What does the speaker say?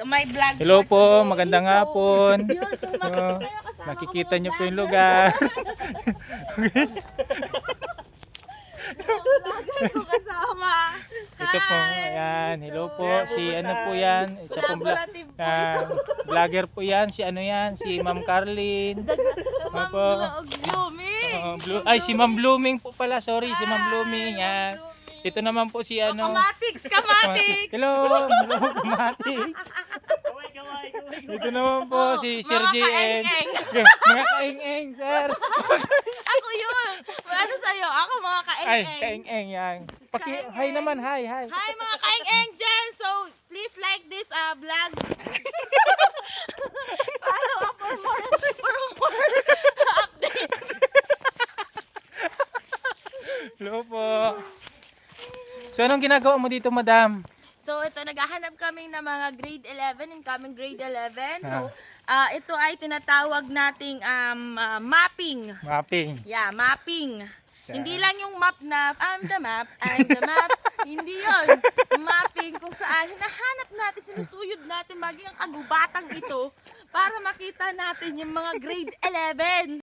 May vlog. Hello for po, today. magandang So, hapon. yun, so Nakikita niyo po yung lugar. Vlogger ko kasama. Ito po, ayan. Hello po. Si ano po yan? Isa pong Collaborative po ito. vlogger po yan. Si ano yan? Si Ma'am Carlin. Ma'am Opo. Blooming. Ay, si Ma'am Blooming po pala. Sorry, si Ma'am Blooming. Yan. Ito naman po si ano. Kamatiks. Hello, Kamatiks. Ito naman po si Sir Mga JM. kaeng-eng. Mga kaeng-eng, sir. Ako yun. Ano sa'yo? Ako mga Ay, kaeng-eng. kaeng-eng yan. Kaeng-eng. Hi naman, hi. Hi mga kaeng-eng dyan. So, please like this vlog. Follow up for more updates. Hello po. So, anong ginagawa mo dito, madam? So ito, naghahanap kami ng mga grade 11, incoming grade 11. So ito ay tinatawag nating mapping. Mapping. Yeah, mapping. Yeah. Hindi lang yung map na I'm the map. Hindi yon. Mapping kung saan hinahanap natin, sinusuyod natin maging ang kagubatang ito para makita natin yung mga grade 11.